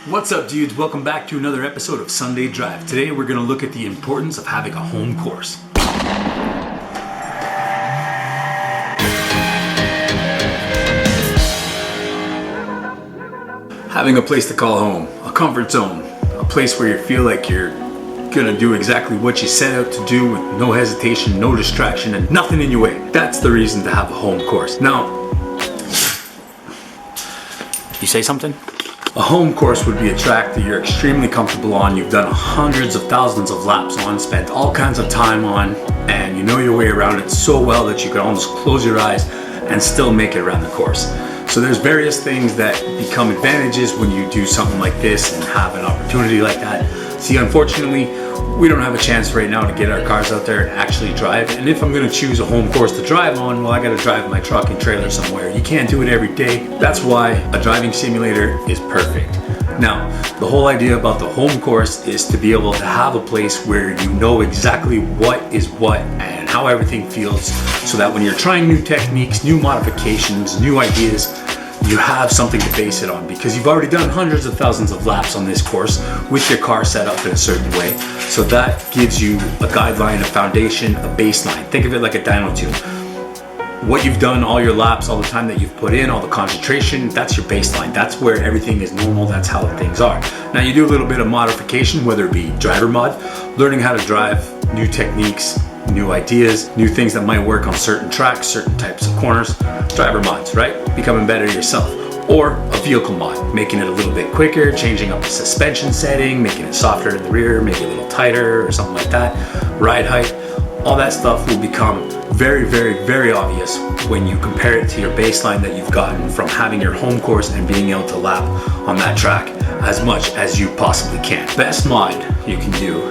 What's up, dudes? Welcome back to another episode of Sundaydrive. Today we're going to look at the importance of having a home course. Having a place to call home, a comfort zone, a place where you feel like you're going to do exactly what you set out to do with no hesitation, no distraction, and nothing in your way. That's the reason to have a home course. Now, you say something? A home course would be a track that you're extremely comfortable on, you've done hundreds of thousands of laps on, spent all kinds of time on, and you know your way around it so well that you can almost close your eyes and still make it around the course. So there's various things that become advantages when you do something like this and have an opportunity like that. See, unfortunately, we don't have a chance right now to get our cars out there and actually drive. And if I'm going to choose a home course to drive on, well, I got to drive my truck and trailer somewhere. You can't do it every day. That's why a driving simulator is perfect. Now, the whole idea about the home course is to be able to have a place where you know exactly what is what and how everything feels, so that when you're trying new techniques, new modifications, new ideas, you have something to base it on, because you've already done hundreds of thousands of laps on this course with your car set up in a certain way. So that gives you a guideline, a foundation, a baseline. Think of it like a dyno tube. What you've done, all your laps, all the time that you've put in, all the concentration, that's your baseline. That's where everything is normal, that's how things are. Now you do a little bit of modification, whether it be driver mod, learning how to drive, new techniques, new ideas, new things that might work on certain tracks, certain types of corners, driver mods, right? Becoming better yourself. Or a vehicle mod, making it a little bit quicker, changing up the suspension setting, making it softer in the rear, making it a little tighter or something like that, ride height. All that stuff will become very, very, very obvious when you compare it to your baseline that you've gotten from having your home course and being able to lap on that track as much as you possibly can. Best mod you can do,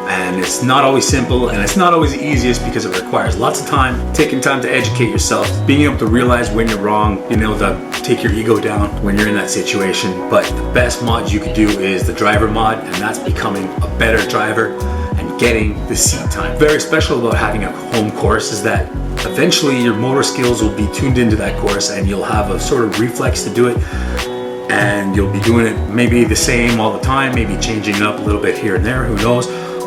and it's not always simple and it's not always the easiest because it requires lots of time, taking time to educate yourself, being able to realize when you're wrong, being able to take your ego down when you're in that situation. But the best mod you could do is the driver mod, and that's becoming a better driver and getting the seat time. Very special about having a home course is that eventually your motor skills will be tuned into that course and you'll have a sort of reflex to do it, and you'll be doing it maybe the same all the time, maybe changing it up a little bit here and there, who knows.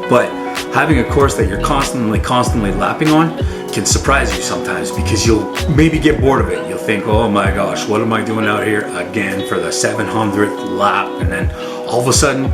But having a course that you're constantly lapping on can surprise you sometimes, because you'll maybe get bored of it. You'll think, oh my gosh, what am I doing out here again for the 700th lap? And then all of a sudden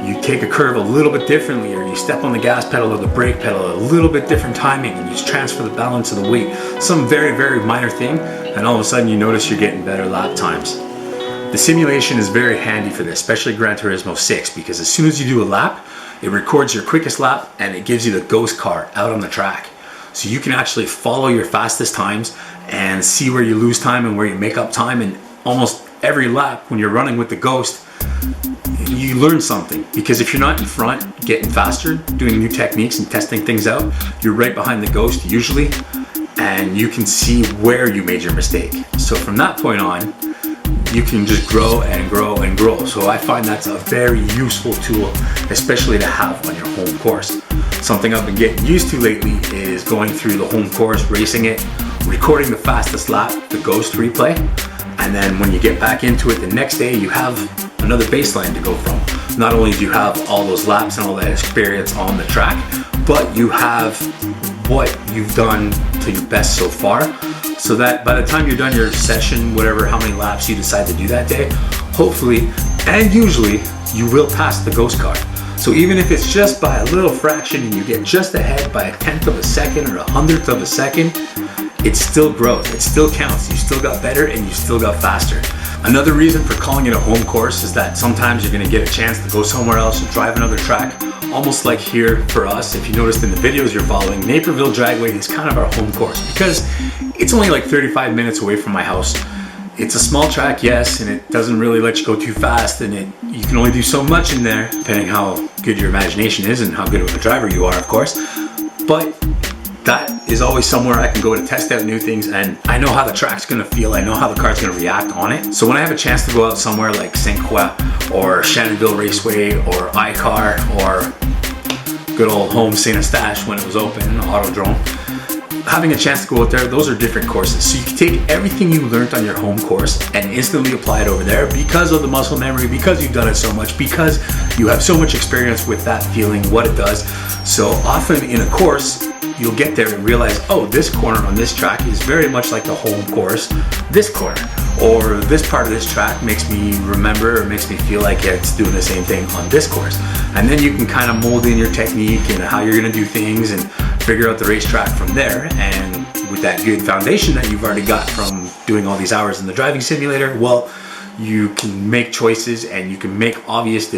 you take a curve a little bit differently, or you step on the gas pedal or the brake pedal a little bit different timing, and you transfer the balance of the weight, some very, very minor thing, and all of a sudden you notice you're getting better lap times. The simulation is very handy for this, especially Gran Turismo 6, because as soon as you do a lap, it records your quickest lap and it gives you the ghost car out on the track. So you can actually follow your fastest times and see where you lose time and where you make up time. And almost every lap when you're running with the ghost, you learn something, because if you're not in front getting faster, doing new techniques and testing things out, you're right behind the ghost usually, and you can see where you made your mistake. So from that point on, you can just grow and grow and grow. So I find that's a very useful tool, especially to have on your home course. Something I've been getting used to lately is going through the home course, racing it, recording the fastest lap, the ghost replay, and then when you get back into it the next day, you have another baseline to go from. Not only do you have all those laps and all that experience on the track, but you have what you've done to your best so far, so that by the time you're done your session, whatever, how many laps you decide to do that day, hopefully and usually you will pass the ghost car. So even if it's just by a little fraction and you get just ahead by 1/10 of a second or 100th of a second, it's still growth, it still counts. You still got better and you still got faster. Another reason for calling it a home course is that sometimes you're gonna get a chance to go somewhere else and drive another track, almost like here for us. If you noticed in the videos you're following, Naperville Dragway is kind of our home course because it's only like 35 minutes away from my house. It's a small track, yes, and it doesn't really let you go too fast, and you can only do so much in there, depending how good your imagination is and how good of a driver you are, of course. But that is always somewhere I can go to test out new things, and I know how the track's gonna feel, I know how the car's gonna react on it. So when I have a chance to go out somewhere like St. Croix or Shannonville Raceway or iCar or good old home St. Eustache when it was open, Autodrome, having a chance to go out there, those are different courses. So you can take everything you learned on your home course and instantly apply it over there because of the muscle memory, because you've done it so much, because you have so much experience with that feeling, what it does. So often in a course, you'll get there and realize, oh, this corner on this track is very much like the home course, this corner. Or this part of this track makes me remember, or makes me feel like it's doing the same thing on this course. And then you can kind of mold in your technique and how you're gonna do things and figure out the racetrack from there. And with that good foundation that you've already got from doing all these hours in the driving simulator, well, you can make choices and you can make obvious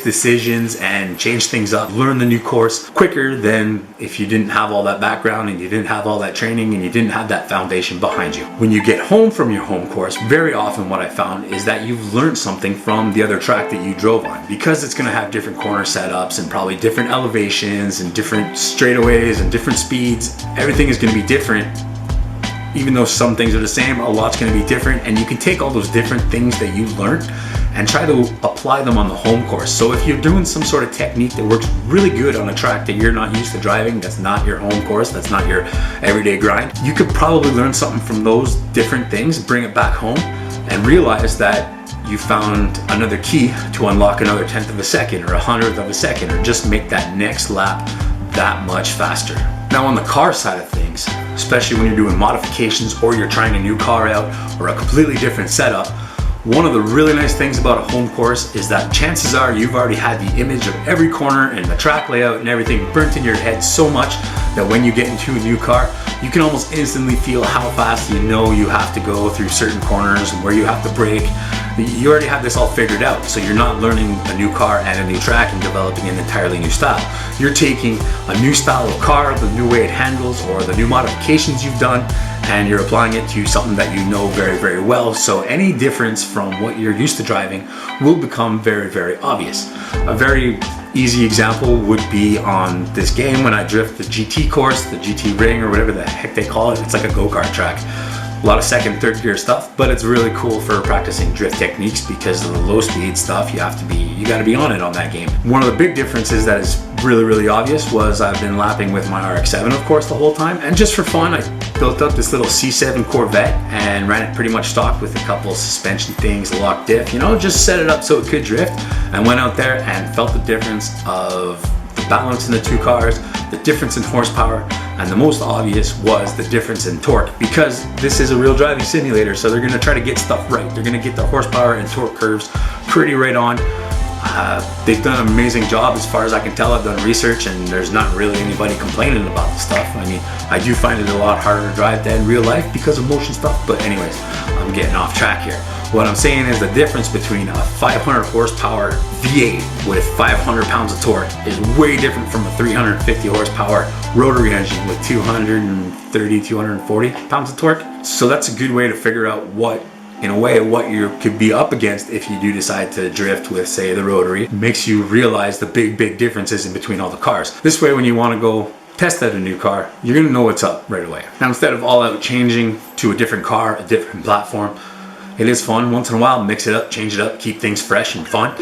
decisions and change things up, learn the new course quicker than if you didn't have all that background and you didn't have all that training and you didn't have that foundation behind you. When you get home from your home course, very often what I found is that you've learned something from the other track that you drove on, because it's going to have different corner setups and probably different elevations and different straightaways and different speeds. Everything is going to be different. Even though some things are the same, a lot's going to be different, and you can take all those different things that you learned and try to apply them on the home course. So if you're doing some sort of technique that works really good on a track that you're not used to driving, that's not your home course, that's not your everyday grind, you could probably learn something from those different things, bring it back home, and realize that you found another key to unlock another 1/10 of a second or 100th of a second, or just make that next lap that much faster. Now on the car side of things, especially when you're doing modifications or you're trying a new car out or a completely different setup, one of the really nice things about a home course is that chances are you've already had the image of every corner and the track layout and everything burnt in your head so much that when you get into a new car, you can almost instantly feel how fast you know you have to go through certain corners and where you have to brake. You already have this all figured out, so you're not learning a new car and a new track and developing an entirely new style. You're taking a new style of car, the new way it handles, or the new modifications you've done, and you're applying it to something that you know very, very well. So any difference from what you're used to driving will become very, very obvious. A very easy example would be on this game when I drift the GT course, the GT ring, or whatever the heck they call it. It's like a go-kart track. A lot of second, third gear stuff, but it's really cool for practicing drift techniques because of the low speed stuff. You gotta be on it on that game. One of the big differences that is really, really obvious was I've been lapping with my RX-7, of course, the whole time. And just for fun, I built up this little C7 Corvette and ran it pretty much stock with a couple suspension things, lock diff, just set it up so it could drift, and went out there and felt the difference of the balance in the two cars, the difference in horsepower, and the most obvious was the difference in torque, because this is a real driving simulator, so they're gonna try to get stuff right. They're gonna get the horsepower and torque curves pretty right on. They've done an amazing job as far as I can tell. I've done research and there's not really anybody complaining about the stuff. I mean, I do find it a lot harder to drive than real life because of motion stuff, but anyways, I'm getting off track here. What I'm saying is the difference between a 500 horsepower V8 with 500 pounds of torque is way different from a 350 horsepower rotary engine with 230, 240 pounds of torque. So that's a good way to figure out what you could be up against if you do decide to drift with, say, the rotary. It makes you realize the big differences in between all the cars. This way, when you want to go test out a new car, you're gonna know what's up right away. Now, instead of all out changing to a different car, a different platform, it is fun once in a while, mix it up, change it up, keep things fresh and fun.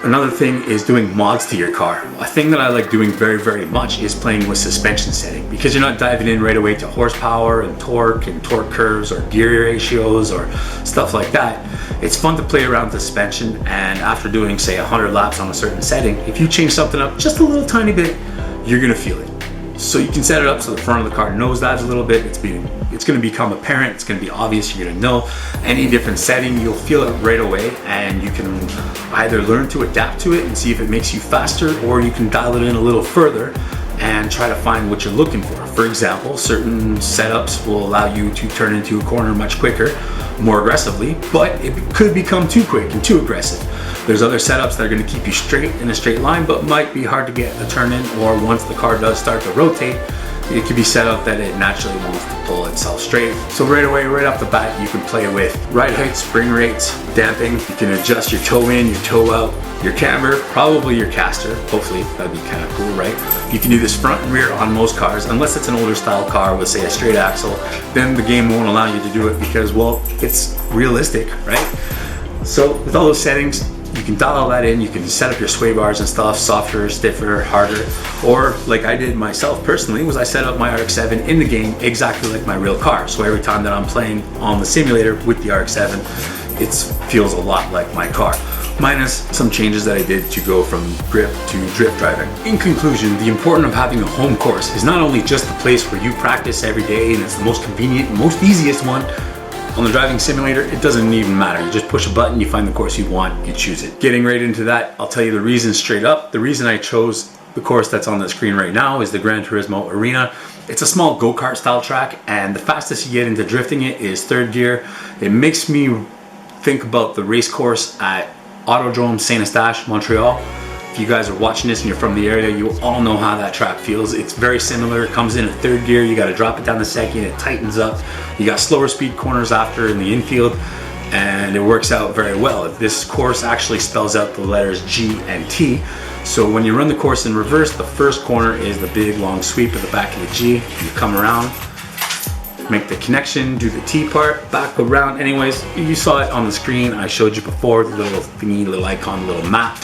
Another thing is doing mods to your car. A thing that I like doing very, very much is playing with suspension setting, because you're not diving in right away to horsepower and torque curves or gear ratios or stuff like that. It's fun to play around with the suspension, and after doing, say, 100 laps on a certain setting, if you change something up just a little tiny bit, you're gonna feel it. So you can set it up so the front of the car nosedives a little bit. It's going to become apparent. It's going to be obvious. You're going to know any different setting. You'll feel it right away, and you can either learn to adapt to it and see if it makes you faster, or you can dial it in a little further and try to find what you're looking for. For example, certain setups will allow you to turn into a corner much quicker, more aggressively, but it could become too quick and too aggressive. There's other setups that are going to keep you straight in a straight line, but might be hard to get a turn in, or once the car does start to rotate, it can be set up that it naturally wants to pull itself straight. So right away, right off the bat, you can play with ride height, spring rates, damping. You can adjust your toe in, your toe out, your camber, probably your caster. Hopefully, that'd be kind of cool, right? You can do this front and rear on most cars, unless it's an older style car with, say, a straight axle. Then the game won't allow you to do it because, well, it's realistic, right? So with all those settings, You can dial all that in. You can set up your sway bars and stuff, softer, stiffer, harder. Or like I did myself personally, was I set up my RX-7 in the game exactly like my real car. So every time that I'm playing on the simulator with the RX-7, it feels a lot like my car, minus some changes that I did to go from grip to drift driving. In conclusion, the importance of having a home course is not only just the place where you practice every day and it's the most convenient, most easiest one. On the driving simulator, it doesn't even matter. You just push a button, you find the course you want, you choose it. Getting right into that, I'll tell you the reason straight up. The reason I chose the course that's on the screen right now is the Gran Turismo Arena. It's a small go-kart style track, and the fastest you get into drifting it is third gear. It makes me think about the race course at Autodrome Saint-Eustache, Montreal. If you guys are watching this and you're from the area, you all know how that track feels. It's very similar. It comes in third gear, you gotta drop it down to second, it tightens up. You got slower speed corners after in the infield, and it works out very well. This course actually spells out the letters G and T. So when you run the course in reverse, the first corner is the big long sweep at the back of the G. You come around, make the connection, do the T part, back around. Anyways, you saw it on the screen. I showed you before, the little thingy, little icon, little map.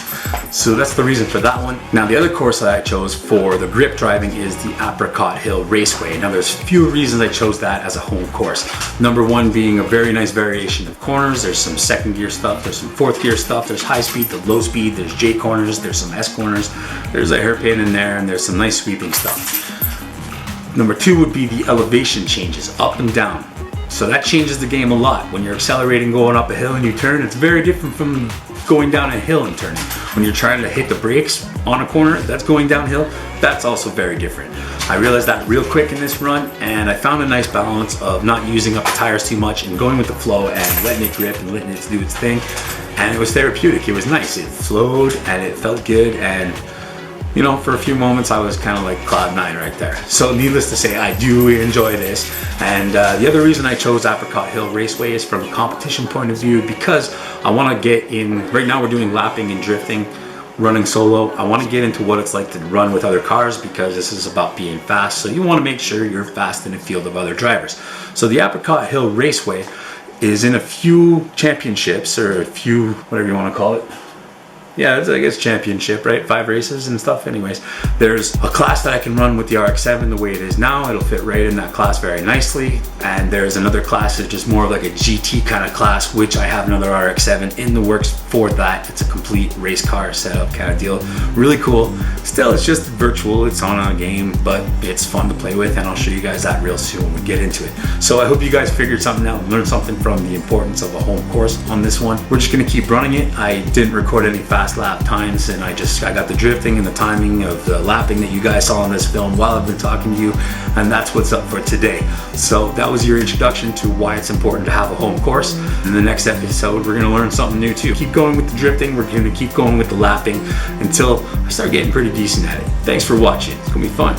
So that's the reason for that one. Now the other course that I chose for the grip driving is the Apricot Hill Raceway. Now there's a few reasons I chose that as a home course. Number one being a very nice variation of corners. There's some second gear stuff, there's some fourth gear stuff, there's high speed, the low speed, there's J corners, there's some S corners, there's a hairpin in there, and there's some nice sweeping stuff. Number two would be the elevation changes, up and down. So that changes the game a lot. When you're accelerating going up a hill and you turn, it's very different from going down a hill and turning. When you're trying to hit the brakes on a corner that's going downhill, that's also very different. I realized that real quick in this run, and I found a nice balance of not using up the tires too much and going with the flow and letting it grip and letting it do its thing. And it was therapeutic. It was nice. It flowed and it felt good, and you know, for a few moments I was kind of like cloud nine right there. So needless to say, I do enjoy this. And the other reason I chose Apricot Hill Raceway is from a competition point of view, because I want to get in, right now we're doing lapping and drifting, running solo. I want to get into what it's like to run with other cars, because this is about being fast. So you want to make sure you're fast in a field of other drivers. So the Apricot Hill Raceway is in a few championships, or a few, whatever you want to call it. Yeah, it's, I guess, championship, right? 5 races and stuff. Anyways, there's a class that I can run with the RX-7 the way it is now. It'll fit right in that class very nicely. And there's another class that's just more of like a GT kind of class, which I have another RX-7 in the works for that. It's a complete race car setup kind of deal. Really cool. Still, it's just virtual. It's on a game, but it's fun to play with, and I'll show you guys that real soon when we get into it. So I hope you guys figured something out and learned something from the importance of a home course on this one. We're just gonna keep running it. I didn't record any fast lap times, and I got the drifting and the timing of the lapping that you guys saw in this film while I've been talking to you, and that's what's up for today. So that was your introduction to why it's important to have a home course. In the next episode, we're gonna learn something new too. Keep going with the drifting, we're gonna keep going with the lapping until I start getting pretty decent at it. Thanks for watching, it's gonna be fun.